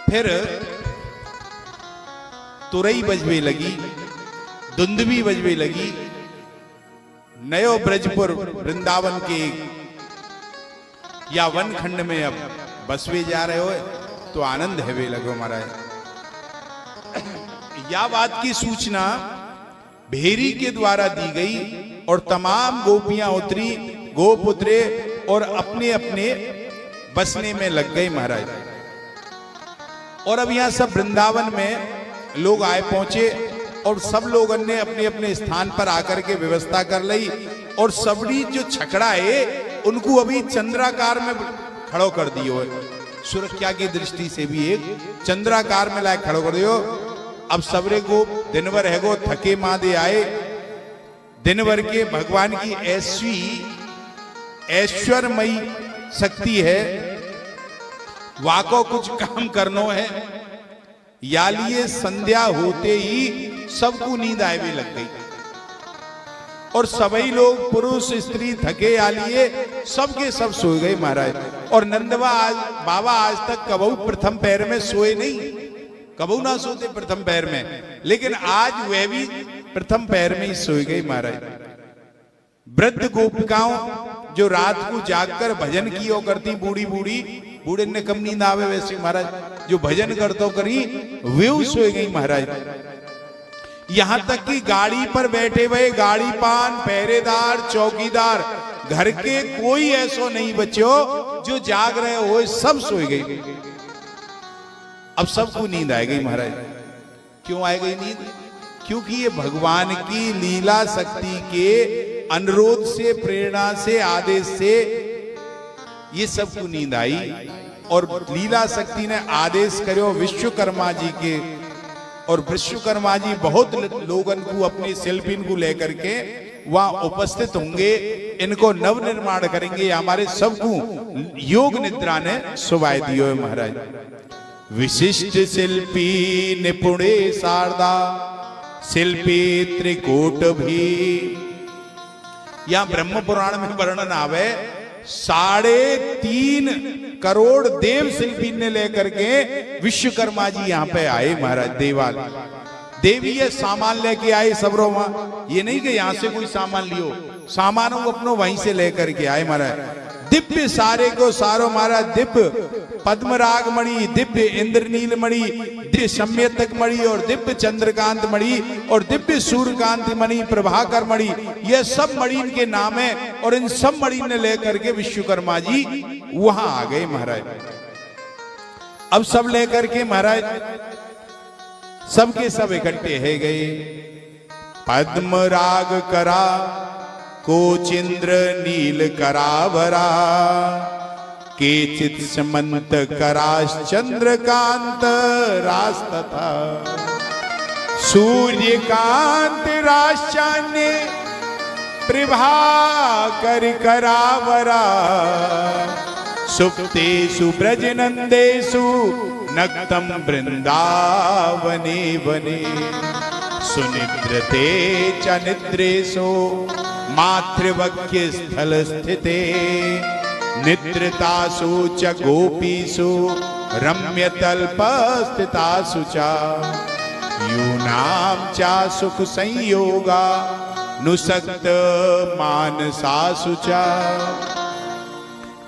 फिर तुरई बजवे लगी, दुंदुभी बजवे लगी। नयो ब्रजपुर वृंदावन के या वन खंड में अब बसवे जा रहे हो तो आनंद हेवे लगो महाराज। या बात की सूचना भेरी के द्वारा दी गई और तमाम गोपियां उतरी, गोप उतरे और अपने अपने बसने में लग गए महाराज। और अब यहां सब वृंदावन में लोग आए पहुंचे और सब लोगों ने अपने अपने स्थान पर आकर के व्यवस्था कर ली। और सबड़ी जो छकड़ा है उनको अभी चंद्राकार में खड़ो कर दियो है, सुरक्षा की दृष्टि से भी एक चंद्राकार में लाए खड़ो कर दियो। अब सबरे को दिन भर है गो थके मादे आए, दिन भर के भगवान की ऐसी ऐश्वर्यमयी शक्ति है, वाको कुछ काम करनो है। या लिए संध्या होते ही सबको नींद आए भी लग गई और सभी लोग पुरुष स्त्री थके आ लिए सबके सब सो गए महाराज। और नंदवा बाबा आज तक कबहू प्रथम पैर में सोए नहीं, कबहू ना सोते प्रथम पैर में, लेकिन आज वह भी प्रथम पैर में ही सोए गए महाराज। वृद्ध गोपिकाओं जो रात को जागकर भजन कियो करती, बूढ़ी बूढ़ी बूढ़े ने कम नींद आवे वैसे महाराज, जो भजन करतो करी वे सोए गई महाराज। यहां तक कि गाड़ी पर बैठे हुए गाड़ी पान, पहरेदार, चौकीदार, घर के कोई ऐसो नहीं बच्चो जो जाग रहे हो, सब सोए गए। अब सबको नींद आ गई महाराज। क्यों आ गई नींद? क्योंकि ये भगवान की लीला शक्ति के अनुरोध से, प्रेरणा से, आदेश से ये सबको नींद आई। और लीला शक्ति ने आदेश करो विश्वकर्मा जी के, और विश्वकर्मा जी बहुत लोगन को अपनी शिल्पीन को लेकर के वहां उपस्थित होंगे, इनको नव निर्माण करेंगे। हमारे सबको योग निद्रा ने सुवाय दियो है महाराज। विशिष्ट शिल्पी निपुणे शारदा शिल्पी त्रिकूट भी। यहां ब्रह्म पुराण में वर्णन आवे 3.5 करोड़ देव शिल्पी ने लेकर के विश्वकर्मा जी यहां पे आए महाराज। देवाल देवी ये सामान लेके आए सबरो वहां, ये नहीं कि यहां से कोई सामान लियो, सामान वो अपनो वहीं से लेकर के आए महाराज। दिव्य सारे को सारो महाराज, दिव्य पद्मराग मणि, दिव्य इंद्रनील मणि, दिव्य सम्यतक मणि और दिव्य चंद्रकांत मणि और दिव्य सूर्यकांत मणि, प्रभाकर मणि, ये सब मणि के नाम है। और इन सब मणि ने लेकर के विश्वकर्मा जी वहां आ गए महाराज। अब सब लेकर के महाराज सबके सब इकट्ठे है गए। पद्मराग करा कोचिंद्र नील करावरा, केचित समंत कराश चंद्रकांत रास्तथा, सूर्यकांत राशान्य प्रभा कर करावरा, सुप्तेषु ब्रजनंदेषु नक्तम वृंदावने वने, सुनिद्रते च निद्रेषु मातृवक्य स्थल स्थिते, निद्रतासु च गोपीषु रम्यतल्प स्थितासु च, यूनां च सुख संयोगा नुसक्त मानसासु च।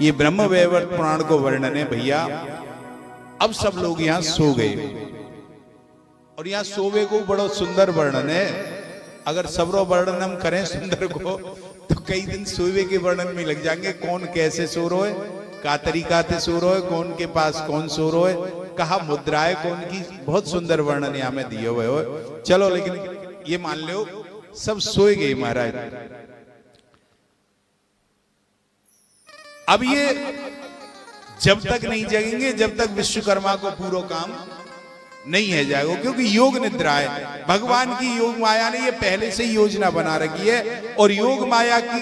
ये ब्रह्म वैवर्त पुराण को वर्णन है भैया। अब सब लोग यहां सो गए और यहां सोवे को बड़ा सुंदर वर्णन है। अगर सबरो वर्णन हम करें सुंदर को तो कई दिन सोवे के वर्णन में लग जाएंगे। कौन कैसे सो रहा है, का तरीका से सो रहा है, कौन के पास कौन सो रहा है, कहा मुद्राएं कौन की, बहुत सुंदर वर्णन यहाँ में दिए हुए हो। चलो लेकिन ये मान लो सब सोए गए महाराज। अब ये जब तक नहीं जगेंगे जब तक विश्वकर्मा को पूरा काम नहीं है जाएगा, क्योंकि योग निद्रा है। भगवान की योग माया ने ये पहले से योजना बना रखी है और योग माया की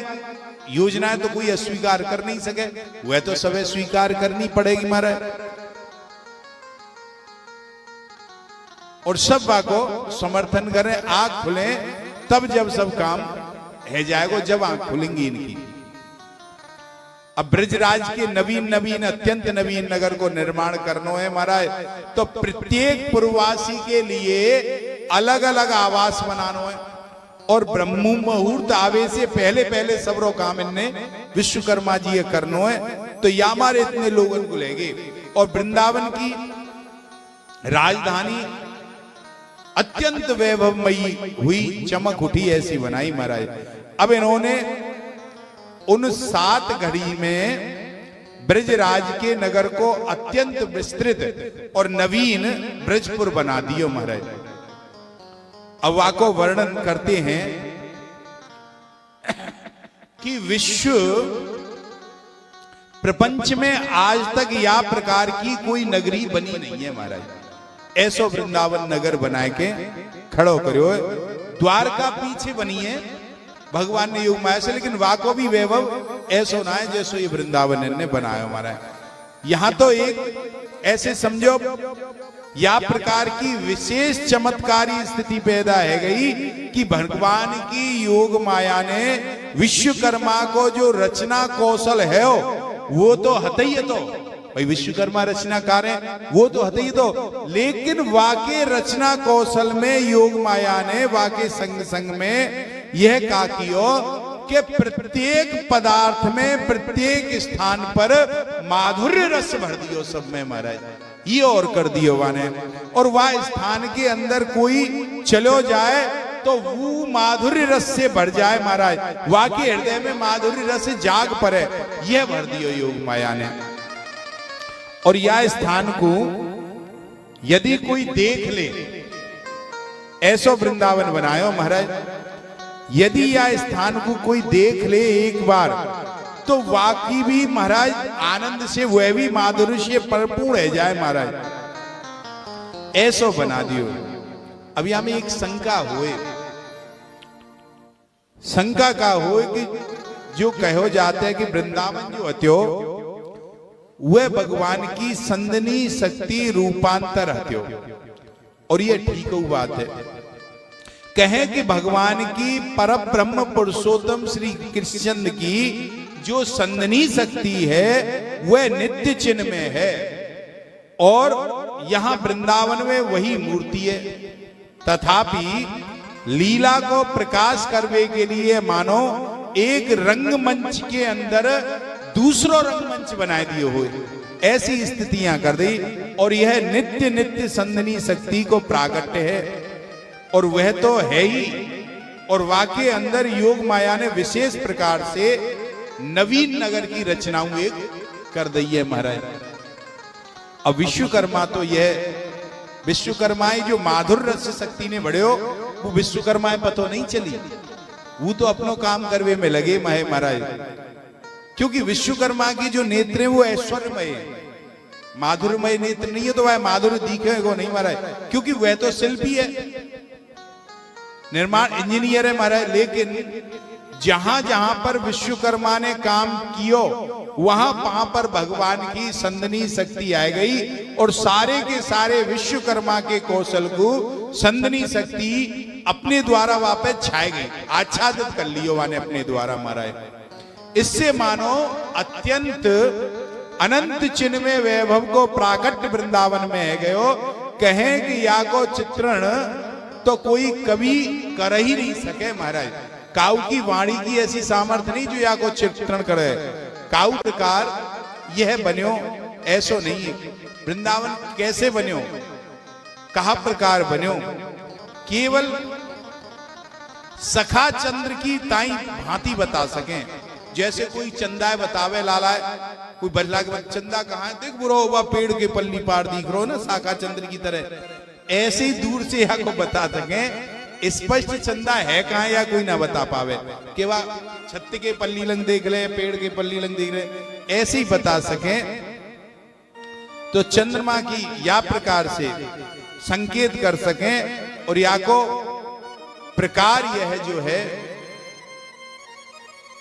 योजनाएं तो कोई अस्वीकार कर नहीं सके, वह तो सब स्वीकार करनी पड़ेगी महाराज। और सब को समर्थन करें, आंख खुले तब जब सब काम है जाएगा, जब आंख खुलेंगी इनकी। अब ब्रजराज के नवीन नवीन अत्यंत नवीन नगर को निर्माण करनो है महाराज, तो प्रत्येक पूर्ववासी के लिए अलग अलग आवास बनानो है। और ब्रह्म मुहूर्त आवे से पहले पहले सबरो काम इनने विश्वकर्मा जी करनो है। तो यामार इतने लोगों को लेंगे और वृंदावन की राजधानी अत्यंत वैभवमयी हुई, चमक उठी, ऐसी बनाई महाराज। अब इन्होंने उन 7 घड़ी में ब्रजराज के नगर को अत्यंत विस्तृत और नवीन ब्रजपुर बना दियो महाराज। अब वाको वर्णन करते हैं कि विश्व प्रपंच में आज तक या प्रकार की कोई नगरी बनी नहीं है महाराज। ऐसो वृंदावन नगर बनाए के खड़ो करो। द्वारका पीछे बनी है भगवान ने योग माया से, लेकिन वाको भी वैभव ऐसो ना है जैसो ये वृंदावन ने बनाया हमारा। यहां तो एक ऐसे समझो या प्रकार की विशेष चमत्कारी स्थिति पैदा है गई कि भगवान की योग माया ने विश्वकर्मा को जो रचना कौशल है वो तो हतई है, तो भाई विश्वकर्मा रचनाकार है वो तो हतई तो, लेकिन वाके रचना कौशल में योग माया ने वाके संग संग में यह कहा कियो कि प्रत्येक पदार्थ में प्रत्येक स्थान पर माधुर्य रस भर दियो सब में महाराज, ये और कर दियो वाने। और वह स्थान के अंदर कोई चलो जाए तो वो माधुर्य रस से भर जाए महाराज, वाके हृदय में माधुर्य रस जाग पड़े, यह भर दियो योग माया ने। और यह स्थान को यदि कोई देख ले, ऐसो वृंदावन बनायो महाराज। यदि यह स्थान को कोई देख ले एक बार तो वाकई भी महाराज आनंद से वह भी माधुर्य से परिपूर्ण है जाए महाराज, ऐसो बना दियो। अब यहां में एक शंका होए, शंका का होए कि जो कहो जाते हैं कि वृंदावन जो हत्यो वह भगवान की संदनी शक्ति रूपांतर हत्यो, और ये ठीक बात है। कहें कि भगवान की परम ब्रह्म पुरुषोत्तम श्री कृष्ण की जो संदनी शक्ति है वह नित्य चिन्ह में है, और यहां वृंदावन में वही मूर्ति है। तथापि लीला को प्रकाश करने के लिए मानो एक रंगमंच के अंदर दूसरो रंगमंच बनाए दिए हुए, ऐसी स्थितियां कर दी। और यह नित्य नित्य संदनी शक्ति को प्रागट्य है, और वह तो है ही। और वाके अंदर योग माया ने विशेष प्रकार से नवीन नगर की रचनाओं एक कर दी है महाराज। अब विश्वकर्मा तो यह विश्वकर्माएं जो माधुर्य रस शक्ति ने बढ़े हो, वो विश्वकर्माएं पतो नहीं चली, वो तो अपनो काम करवे में लगे महे महाराज। क्योंकि विश्वकर्मा की जो नेत्र है वो ऐश्वर्यमय है, माधुर्यमय नेत्र नहीं है, तो वह माधुर्य दिखेगा नहीं महाराज, क्योंकि वह तो शिल्पी है, निर्माण इंजीनियर है महाराज। लेकिन जहां जहां पर विश्वकर्मा ने काम कियो वहां पर भगवान की संदनी शक्ति आ गई, और सारे के सारे विश्वकर्मा के कौशल को संदनी शक्ति अपने द्वारा वापस छाए गई, आच्छादित कर लियो वाने अपने द्वारा महाराज। इससे मानो अत्यंत अनंत चिन्ह में वैभव को प्राकट्य वृंदावन में है गयो। कहें कि या को चित्रण तो कोई कभी कर ही नहीं सके महाराज। काऊ की वाणी की ऐसी सामर्थ्य नहीं जो या को चित्रण करे। काऊ प्रकार यह बन्यो ऐसो नहीं है। वृंदावन कैसे बन्यो, कहा प्रकार बन्यो, केवल सखा चंद्र की ताई भांति बता सकें। जैसे कोई चंदा बतावे लाला कोई बदला के चंदा कहाँ है, देख बुरो हुआ पेड़ के पल्ली पार दिख रो ना, शाखा चंद्र की तरह। ऐसे ही दूर से यहाँ को बता सकें स्पष्ट चंदा है कहाँ या कोई ना बता पावे, केवल छत्ते के पल्ली लंग देख ले, पेड़ के पल्ली लंग देख ले, ऐसे ही बता सकें। तो चंद्रमा की या प्रकार से संकेत कर सकें। और या को प्रकार यह जो है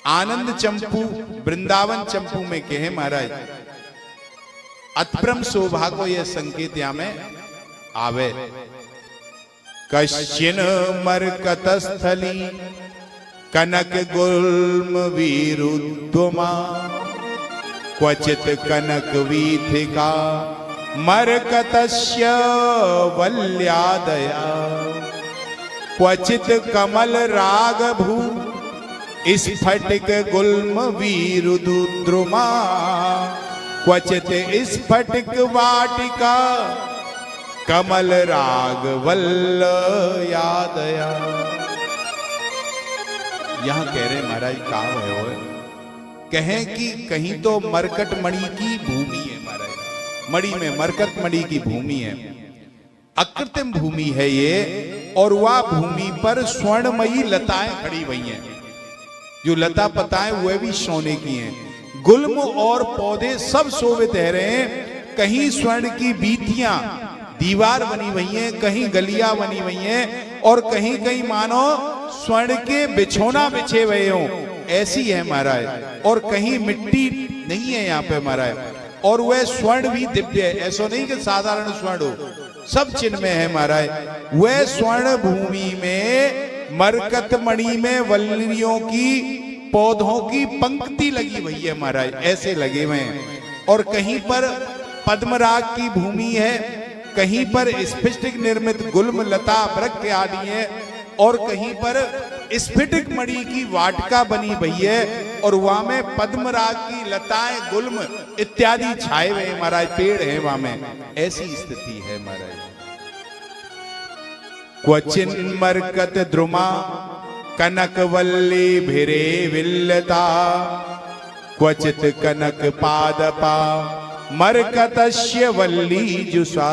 आनंद चंपू वृंदावन चंपू में कहे महाराज, अतप्रम शोभा को यह संकेत या में आवे। कश्चिन मरकत स्थली कनक गुल्म वीरुद्वमा क्वचित कनक वीथिका मरकतस्य वल्यादया क्वचित कमल राग भू स्फटिक गुल्म वीरुद्रुमा क्वचित स्फटिक वाटिका कमल राग वल्लयादया। यहां कह रहे महाराज काम है वो, कहें कि कहीं तो मरकट मणि की भूमि है महाराज, मणि में मरकट मणि की भूमि है, अकृत्रिम भूमि है ये, और वह भूमि पर स्वर्णमयी लताएं खड़ी हुई हैं, जो लता पताएं वह भी सोने की हैं, गुल्म और पौधे सब शोभित है रहे हैं, कहीं स्वर्ण की बीथियां दीवार बनी हुई हैं, कहीं गलियां बनी हुई हैं, और कहीं कहीं मानो स्वर्ण के बिछोना बिछे हुए हों, ऐसी है महाराज। और कहीं मिट्टी नहीं है यहाँ पे महाराज, और वह स्वर्ण भी दिव्य है, ऐसा नहीं कि साधारण स्वर्ण हो, सब चिन्ह में है महाराज। वह स्वर्ण भूमि में मरकत मणि में वल्लियों की पौधों की पंक्ति लगी हुई है महाराज, ऐसे लगे हुए हैं। और कहीं पर पद्मराग की भूमि है, कहीं पर स्फटिक निर्मित गुल्म लता वृक्ष आदि है, और कहीं पर स्फटिक मणि की वाटिका बनी हुई है, और वहां में पद्मराग की लताएं गुल्म इत्यादि छाए हुए महाराज, पेड़ है वहां में, ऐसी स्थिति है महाराज। क्वचिन मरकत द्रुमा कनक वल्ली भिरे विल्लता क्वचित कनक पादपा मरकतस्य वल्ली जुषा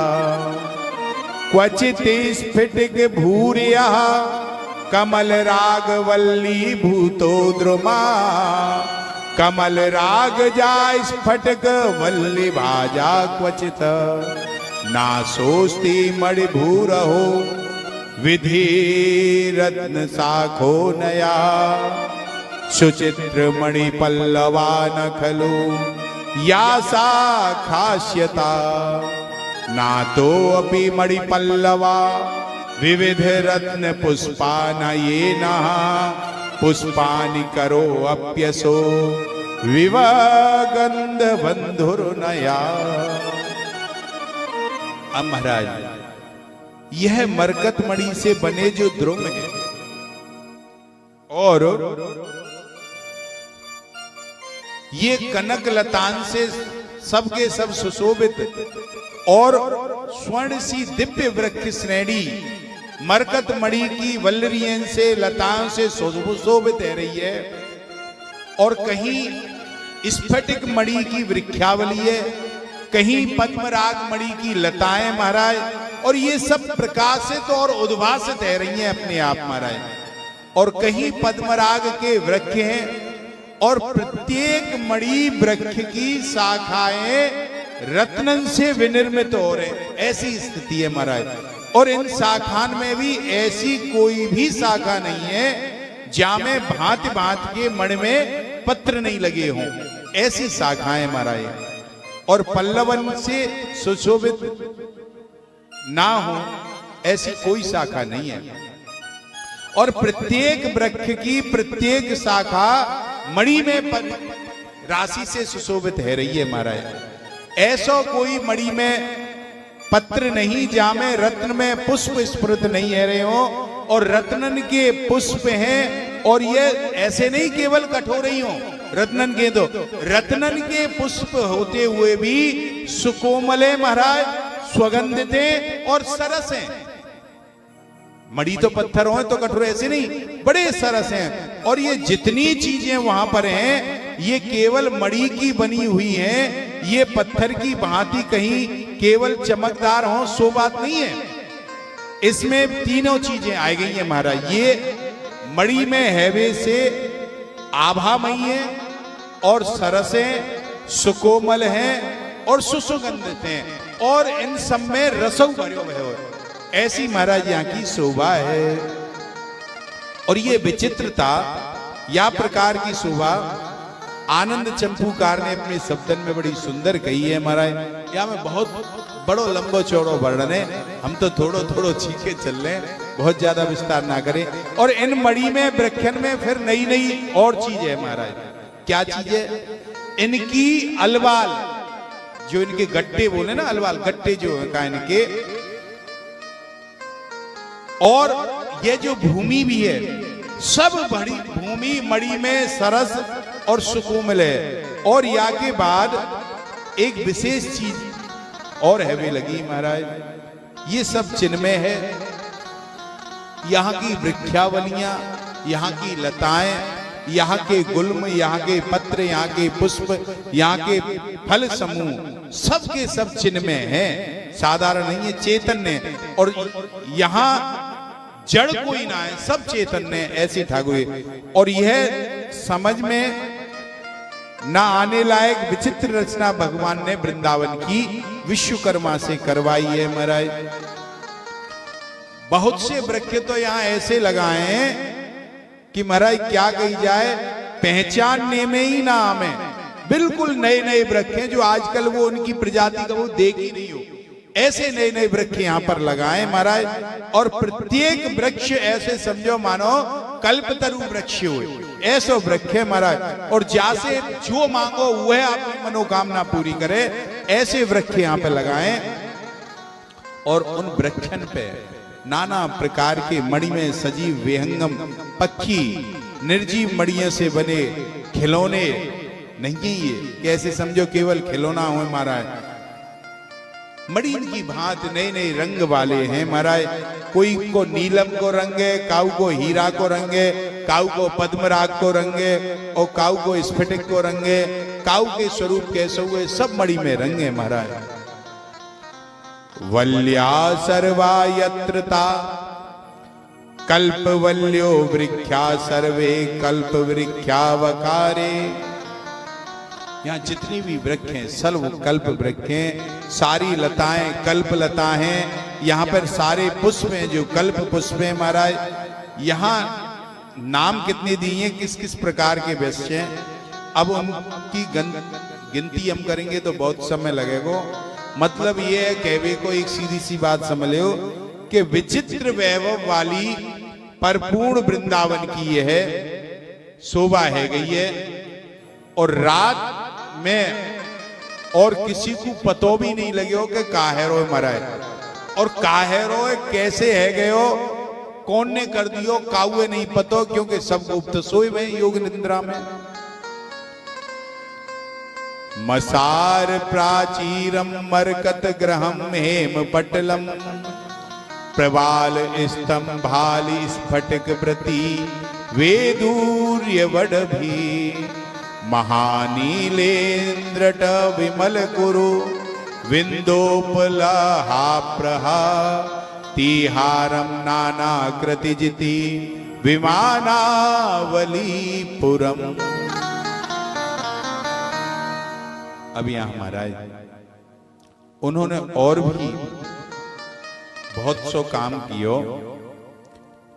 क्वचित स्फटिक भूर्या कमल राग वल्ली भूतो द्रुमा कमल राग जा स्फटिक वल्ली भाजा क्वचित नासोस्ति मणिभूरहो विधि रत्न साखो नया सुचित्र मणि पल्लवा न खलु या सा खास्यता ना तो अपि मणि पल्लवा विविध रत्न पुष्पान ये नः पुष्पानि करो अप्यसो विवागंध बंधुर्नया। अब महाराज यह मरकत मणि से बने जो द्रुम है और ये कनक लतान से सबके सब सुशोभित और स्वर्ण सी दिव्य वृक्ष श्रेणी मरकत मणि की वल्लरियन से लताओं से सुशोभित है रही है, और कहीं स्फटिक मणि की वृक्षावली है, कहीं पद्मराग मणि की लताएं महाराज, और ये सब प्रकाशित और उद्भासित है रही हैं अपने आप महाराज, और कहीं पद्मराग के वृक्ष हैं, और प्रत्येक मणि वृक्ष की शाखाएं रत्नन से विनिर्मित हो रहे, ऐसी स्थिति है महाराज। और इन शाखान में भी ऐसी कोई भी शाखा नहीं है जामे भांति भांति के मणि में पत्र नहीं लगे हों, ऐसी शाखाएं महाराज। और पल्लवन से सुशोभित ना हो ऐसी कोई शाखा नहीं है, और प्रत्येक वृक्ष की प्रत्येक शाखा मणि में राशि से सुशोभित है रही है महाराज। ऐसा कोई मणि में पत्र नहीं जामे रत्न में पुष्प स्फुरित नहीं है रहे हो, और रत्नन के पुष्प हैं, और ये ऐसे नहीं केवल कठोर ही हो रत्नन के, तो रत्नन के पुष्प होते हुए भी सुकोमले महाराज, स्वगंधित और सरस हैं। मणि तो पत्थर हो तो कठोर ऐसे नहीं, बड़े सरस हैं। और ये जितनी चीजें वहां पर हैं ये केवल मणि की बनी हुई हैं, ये पत्थर की भांति कहीं केवल चमकदार हो सो बात नहीं है। इसमें तीनों चीजें आ गई हैं महाराज। ये मणि में हैवे से आभामयी है, और सरसें सुकोमल हैं और सुसुगंधित हैं, और इन सब में रसों भरे हुए हो, ऐसी महाराज यहाँ की शोभा है। और ये विचित्रता या प्रकार की शोभा आनंद चंपूकार ने अपने शब्दन में बड़ी सुंदर कही है महाराज। यहाँ में बहुत बड़ो लंबो चौड़ो वर्णन है, हम तो थोड़ो थोड़ो छीके चल रहे हैं, बहुत ज्यादा विस्तार ना करें। और इन मणि में वृक्षन में फिर नई नई और चीज है महाराज। क्या चीज है? इनकी अलवाल, जो इनके गट्टे बोले ना, अलवाल गट्टे जो है का इनके, और ये जो भूमि भी है सब बड़ी भूमि मड़ी में सरस और सुकोमल है। और या के बाद एक विशेष चीज और है वे लगी महाराज, ये सब चिन्मय है। यहाँ की वृक्षावलियां, यहाँ की लताएं, यहाँ के गुल्म, यहाँ के पत्र, यहाँ के पुष्प, यहाँ के फल समूह सबके सब चिन्मय हैं, साधारण नहीं है, चैतन्य। और यहाँ जड़ कोई ना है, सब चैतन्य, ऐसे ठाकुर। और यह समझ में ना आने लायक विचित्र रचना भगवान ने वृंदावन की विश्वकर्मा से करवाई है महाराज। बहुत से वृक्ष तो यहाँ ऐसे लगाए हैं कि महाराज क्या कही जाए, पहचानने में ही ना आवे। बिल्कुल नए नए वृक्ष हैं जो आजकल वो उनकी प्रजाति का वो देख ही नहीं हो, ऐसे नए नए वृक्ष यहाँ पर लगाए महाराज। और प्रत्येक वृक्ष ऐसे समझो मानो कल्पतरु वृक्ष हुए, ऐसो वृक्ष है महाराज। और जैसे जो मांगो वह आपकी मनोकामना पूरी करे, ऐसे वृक्ष यहाँ पे लगाए। और उन वृक्षन पे नाना प्रकार के मणि में सजीव विहंगम पक्षी, निर्जीव मणियों से बने खिलौने नहीं है ये, कैसे समझो केवल खिलौना हुए महाराज। मणि की भांति नए नए रंग वाले हैं महाराज। कोई को नीलम को रंगे, काऊ को हीरा को रंगे, काऊ को पद्मराग को रंगे, और काऊ को स्फटिक को रंगे। काऊ के स्वरूप कैसे हुए सब मणि में रंगे महाराज। वल्या सर्वा यत्रता कल्पवल्यो वृक्षा सर्वे कल्प वृक्षावकारे। यहाँ जितनी भी वृक्ष हैं सर्व कल्प वृक्ष हैं, सारी लताएं कल्प लता हैं। यहाँ पर सारे पुष्प हैं जो कल्प पुष्प हैं महाराज। यहाँ नाम कितने दिए, किस किस प्रकार के वृक्ष हैं, अब उनकी गिनती हम करेंगे तो बहुत समय लगेगा। मतलब ये है कहवे को एक सीधी सी बात समझ लो कि विचित्र वैभव वाली परिपूर्ण वृंदावन की यह है शोभा है गई है। और रात में और किसी को पतो भी नहीं लगे हो कि काहेरो मरा है, और काहेरो कैसे है गए हो, कौन ने कर दियो, काउए नहीं पतो, क्योंकि सब गुप्त सोए में योग निद्रा में। मसार प्राचीरम मरकत ग्रहम हेम पटलम प्रवाल स्तंभाली स्फटिक प्रति वेदूर्य वडभी महानीलेन्द्रट विमल कुरु विंदोपलहा प्रहा तिहारम नानाकृति जिति विमानावली पुरम। अब यहां महाराज उन्होंने और भी बहुत सो काम कियो,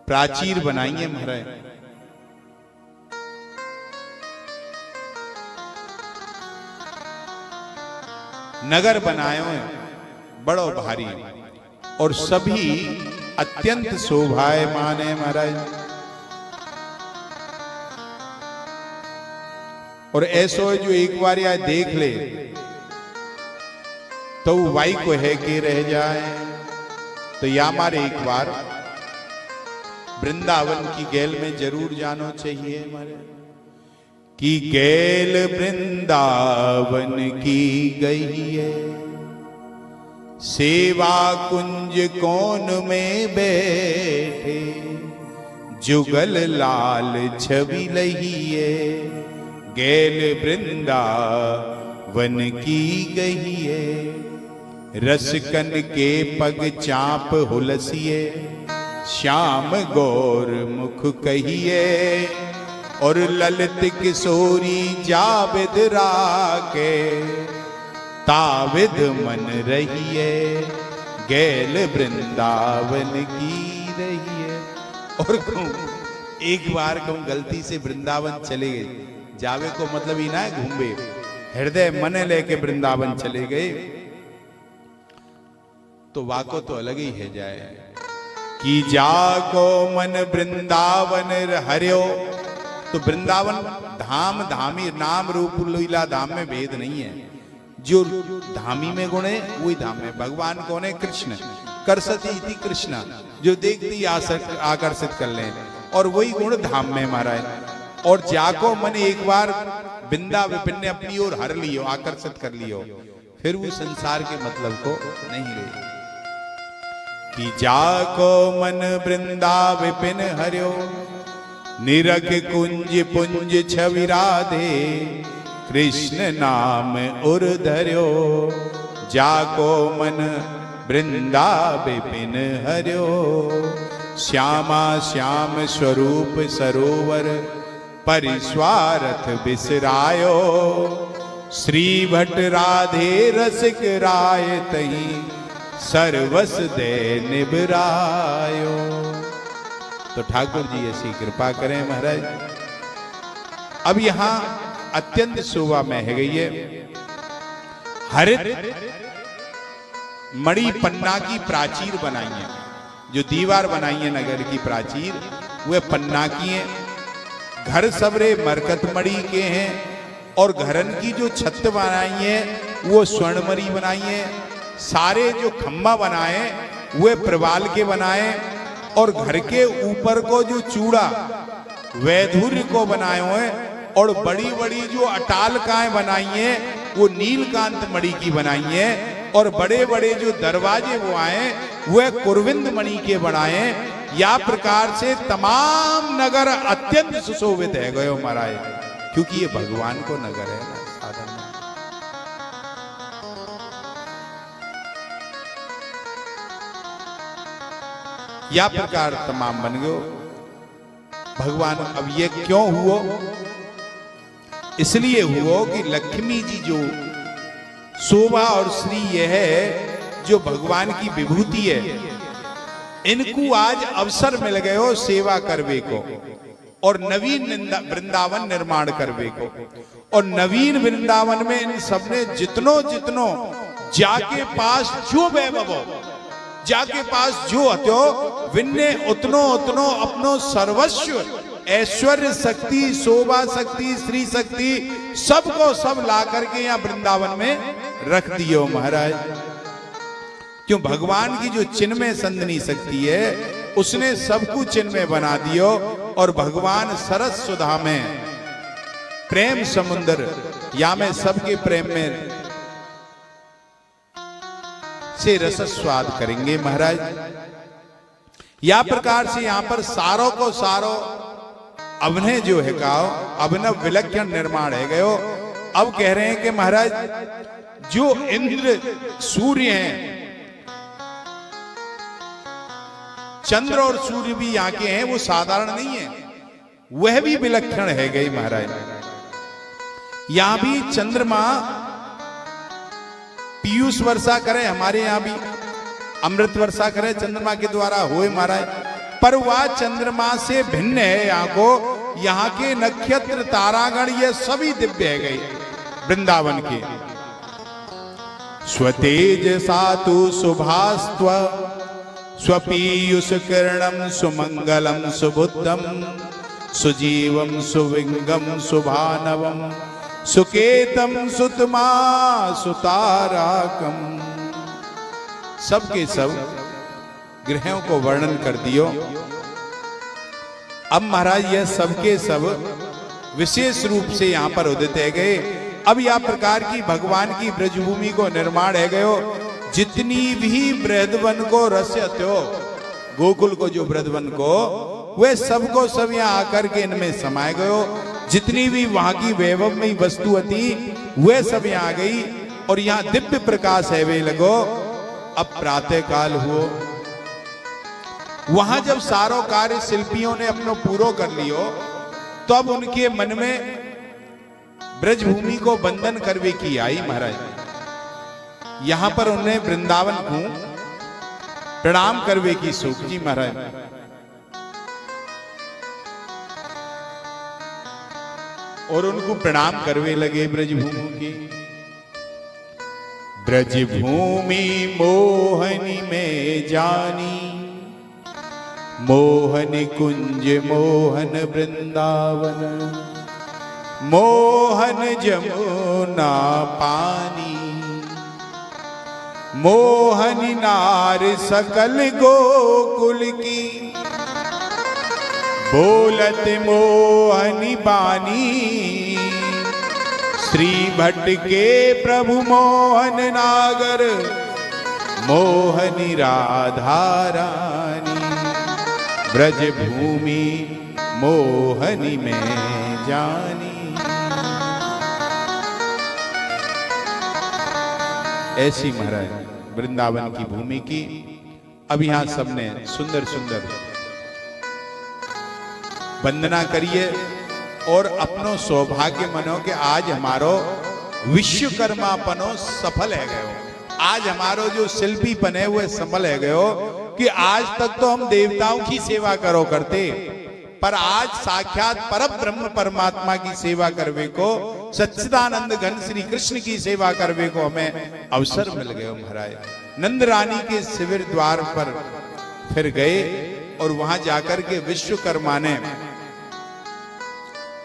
प्राचीर बनाइए महाराज। नगर बनाए हुए बड़ो भारी और सभी अत्यंत शोभायमान है महाराज। और ऐसो जो एक बार या देख ले तो वाई को है के रह जाए। तो या मारे एक बार वृंदावन की गैल में जरूर जानो चाहिए हमारे कि गैल वृंदावन की गई है, सेवा कुंज कोन में बैठे जुगल लाल छवि लही है। गैल वृंदावन की गई है, रसकन के पग चाप हुलसिए श्याम गौर मुख कहिए। और ललित किशोरी जाविद राके ताविद मन रहिए। गैल वृंदावन की रही है। और एक बार कहूं गलती से वृंदावन चले गए, जावे को मतलब ही ना है घूमे, हृदय मन लेके वृंदावन चले गए तो वाको तो अलग ही है जाए कि जाको मन वृंदावन हरियो। तो वृंदावन धाम धामी नाम रूप लीला धाम में भेद नहीं है। जो धामी में गुण है वही धाम में। भगवान कौन है? कृष्ण। करसती इति कृष्ण, जो देखती आकर्षित कर ले, और वही गुण धाम में महाराज। और जाको मन एक बार बिंदा विपिन ने अपनी ओर हर लियो, आकर्षित कर लियो, फिर वो संसार के मतलब को नहीं रहे। कि जाको मन वृंदा विपिन हरियो, निरख कुंज पुंज छवि राधे, कृष्ण नाम उर धर्यो। जाको मन वृंदा विपिन हरियो, श्यामा श्याम स्वरूप सरोवर, परिस्वार्थ बिसरायो। श्री भट्ट राधे रसिक राय तही, सर्वस दे निबरायो। तो ठाकुर जी ऐसी कृपा करें महाराज। अब यहां अत्यंत शोभा में है गई है हरित मणि पन्ना की प्राचीर बनाई है। जो दीवार बनाई है नगर की प्राचीर, वह पन्ना की है। घर सबरे मरकत मणि के हैं, और घरन की जो छत बनाई है वो स्वर्णमणि बनाई है। सारे जो खम्बा बनाए वे प्रवाल के बनाए, और घर के ऊपर को जो चूड़ा वैधुर्य को बनाए हुए, और बड़ी बड़ी जो अटालकाएं बनाई हैं वो नीलकांत मणि की बनाई हैं, और बड़े बड़े जो दरवाजे वो आए वह कुरविंद मणि के बनाए। या प्रकार से तमाम नगर अत्यंत सुशोभित है गयो महाराज, क्योंकि ये भगवान को नगर है ना, साधन है। या प्रकार तमाम बन गयो भगवान। अब ये क्यों हुआ? इसलिए हुआ कि लक्ष्मी जी जो शोभा और श्री यह है जो भगवान की विभूति है, इनको आज अवसर मिल गयो सेवा करवे को, और नवीन वृंदावन निर्माण करवे को। और नवीन वृंदावन में इन सबने जितनो जितनो जाके पास जो वैभव, जाके पास जो हत्यो, विन्ने उतनो उतनो अपनो सर्वस्व ऐश्वर्य शक्ति, शोभा शक्ति, श्री शक्ति, सबको सब ला करके यहाँ वृंदावन में रख दियो महाराज। क्यों? भगवान की जो चिन्मय संदनी शक्ति है उसने सबको चिन्मय बना दियो, और भगवान सरस सुधा में प्रेम समुद्र या में सबके प्रेम में से रस स्वाद करेंगे महाराज। या प्रकार से यहां पर सारों को सारो अभिनय जो है का अभिनव विलक्षण निर्माण है गयो। अब कह रहे हैं कि महाराज जो इंद्र सूर्य हैं, चंद्र और सूर्य भी यहाँ के हैं, वो साधारण नहीं है, वह भी विलक्षण है गई महाराज। यहां भी चंद्रमा पीयूष वर्षा करे, हमारे यहां भी अमृत वर्षा करे चंद्रमा के द्वारा होए महाराज, पर वह चंद्रमा से भिन्न है। यहाँ को यहाँ के नक्षत्र तारागण ये सभी दिव्य है गई वृंदावन के। स्वतेज सातु शुभास्त्व, स्वपीयूष किरणम सुमंगलम सुबुद्धम, सुजीवम सुविंगम सुभानवम, सुकेतम सुतमा सुताराकम। सबके सब ग्रहों को वर्णन कर दियो। अब महाराज यह सबके सब विशेष रूप से यहां पर उदित है गए। अब यह प्रकार की भगवान की ब्रजभूमि को निर्माण है गयो। जितनी भी बृहदवन को रस्यत्यो, गोकुल को जो बृहदवन को, वे सबको सब यहाँ आकर के इनमें समाये गयो। जितनी भी वहां की वैभवमयी वस्तु थी वे सब यहाँ आ गई, और यहाँ दिव्य प्रकाश है वे लगो। अब प्रातः काल हुओ, वहां जब सारो कार्य शिल्पियों ने अपनो पूरो कर लियो, तो अब उनके मन में ब्रजभूमि को बंधन करवे की आई महाराज। यहां पर उन्हें वृंदावन को प्रणाम करवे की सूख जी महाराज। और उनको प्रणाम करवे लगे ब्रजभूमि की। ब्रजभूमि मोहनी में जानी, मोहन कुंज मोहन वृंदावन, मोहन जमुना पानी, मोहन नार सकल गोकुल की, बोलत मोहनी बानी। श्री भट्ट के प्रभु मोहन नागर, मोहनी राधा रानी, ब्रज भूमि मोहनी में जानी। ऐसी महाराज वृंदावन की भूमि की। अब यहां सबने सुंदर सुंदर वंदना करिए और अपनो सौभाग्य मनो कि आज हमारो विश्वकर्मापनो सफल है गयो। आज हमारो जो शिल्पीपन है वो सफल है गयो कि आज तक तो हम देवताओं की सेवा करो करते, पर आज साक्षात परम ब्रह्म परमात्मा की सेवा करवे को, सच्चिदानंद घन श्री कृष्ण की सेवा करवे को हमें अवसर मिल गयो महाराज। नंद रानी के शिविर द्वार पर फिर गए और वहां जाकर के विश्वकर्मा ने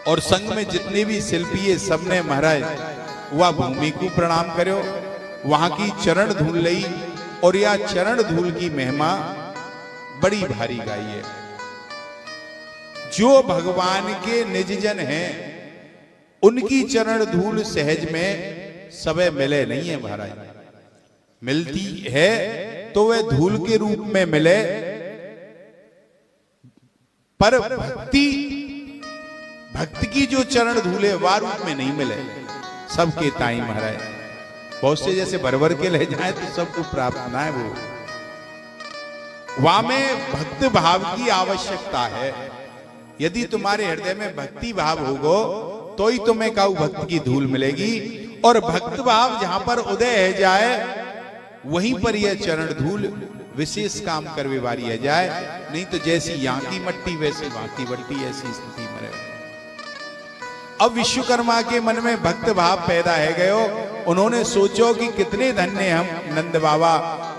और संग में जितने भी शिल्पी है सबने महाराज वह भूमि को प्रणाम करो, वहां की चरण धूल लई और यह चरण धूल की महिमा बड़ी भारी गाई है। जो भगवान के निज जन हैं उनकी चरण धूल सहज में सबे मिले नहीं है महाराज। मिलती है तो वह धूल के रूप में मिले, पर भक्ति की जो चरण धूले वह रूप में नहीं मिले सबके ताई महाराज। बहुत से जैसे भर के ले जाए तो सबको प्राप्त ना है, वो वहां में भक्त भाव की आवश्यकता है। यदि तुम्हारे हृदय में भक्ति भाव होगो तो ही तुम्हें काऊ भक्त की धूल मिलेगी, और भक्त भाव जहां पर उदय है जाए वहीं पर यह चरण धूल विशेष काम करवे वाली है जाए। नहीं तो जैसी यहाँ की मट्टी वैसी वहां की मट्टी, ऐसी स्थिति में रहे। अब विश्वकर्मा के मन में भक्त भाव पैदा है गयो। उन्होंने सोचो कि कितने धन्य हम नंद बाबा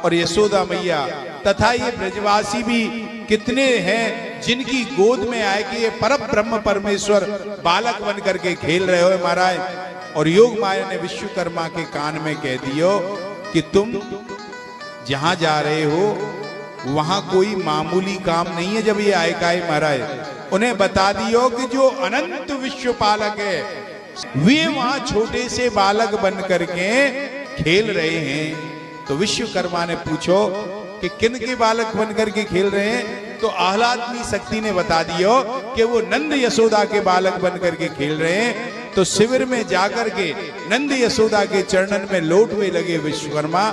और यशोदा मैया तथा ये ब्रजवासी भी कितने हैं जिनकी गोद में आए कि ये परम ब्रह्म परमेश्वर बालक बन करके खेल रहे हो महाराज। और योग माया ने विश्वकर्मा के कान में कह दियो कि तुम जहां जा रहे हो वहां कोई मामूली काम नहीं है। जब ये आए का महाराज उन्हें बता दियो कि जो अनंत विश्व पालक है वे वहां छोटे से बालक बन करके खेल रहे हैं। तो विश्वकर्मा ने पूछो कि किन के बालक बन करके खेल रहे हैं, तो आह्लादनी शक्ति ने बता दियो कि वो नंद यशोदा के बालक बन करके खेल रहे हैं। तो शिविर में जाकर के नंद यशोदा के चरणन में लोटवे लगे विश्वकर्मा,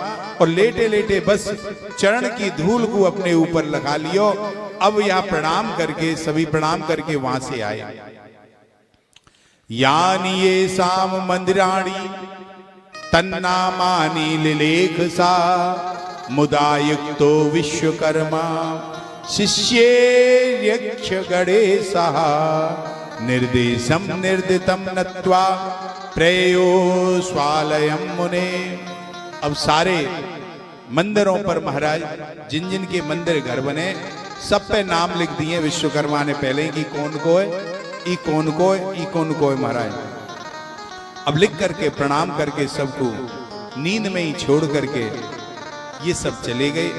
और लेटे लेटे बस चरण की धूल को अपने ऊपर लगा लियो। अब यहां प्रणाम करके सभी प्रणाम करके वहां से आए। यानी ये साम मंदिराणी तन्नामानी लिलेख सा, मुदायुक्तो विश्वकर्मा शिष्ये यक्ष गणेशा, निर्देशम निर्दितम नत्वा प्रेयो स्वालयम मुने। अब सारे मंदिरों पर महाराज जिन जिन के मंदिर घर बने सब पे नाम लिख दिए विश्वकर्मा ने पहले कि कौन को है, ई कौन को है, ई कौन को है महाराज। अब लिख करके प्रणाम करके सबको नींद में ही छोड़ करके ये सब चले गए।